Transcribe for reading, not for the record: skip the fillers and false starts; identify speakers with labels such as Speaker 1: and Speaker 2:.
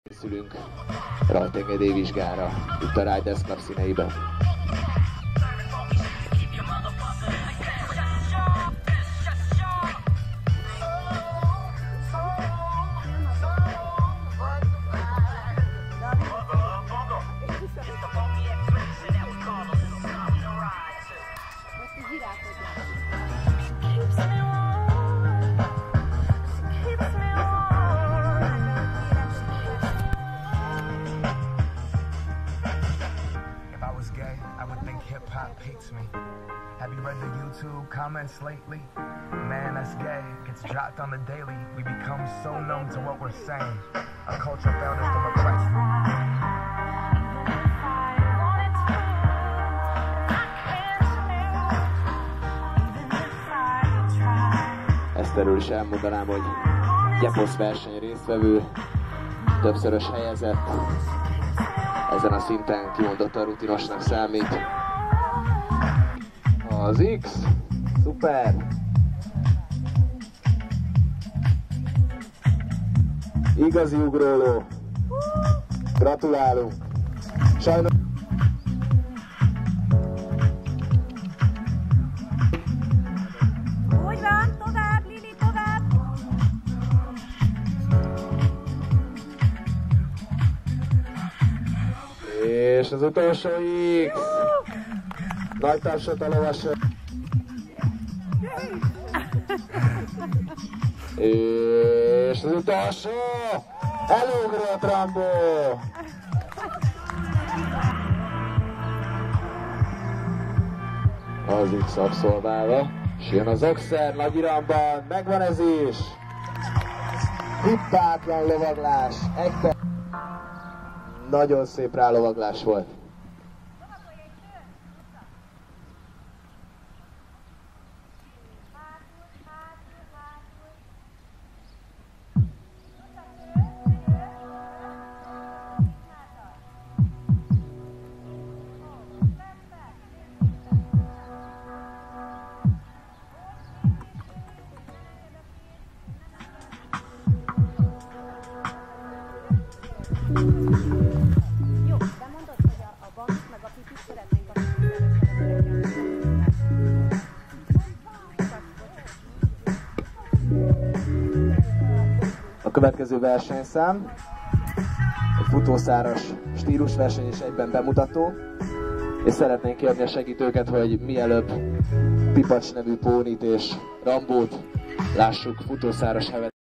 Speaker 1: Készülünk rajtengedélyvizsgára itt a Riders Club színeiben.
Speaker 2: Hates me. Have you read the YouTube comments lately? Man, that's gay. Gets dropped on the daily. We become so numb to what we're saying. Our culture found us to repress.
Speaker 1: Ezt erről is elmondanám, hogy Gyaposz verseny résztvevő, többszörös helyezett, ezen a szinten kimondottan rutinosnak számít. Az X, szuper! Igazi ugróló! Gratulálunk! Sajnos...
Speaker 3: Úgy van, tovább, Lili, tovább!
Speaker 1: És az utolsó X! Nagy tapsot a lovasra. És az utolsó! Elugrott Rambó! Az X abszolválva. És jön az Oxer nagy iramban. Megvan ez is! Hipátlan lovaglás. Nagyon szép rálovaglás volt.
Speaker 3: Jó, de mondod, hogy a bank meg a pipit szeretnénk a
Speaker 1: A következő versenyszám egy futószáras stílusverseny és egyben bemutató, és szeretnénk kérni a segítőket, hogy mielőbb Pipacs nevű pónit és Rambót lássuk futószáras hevet.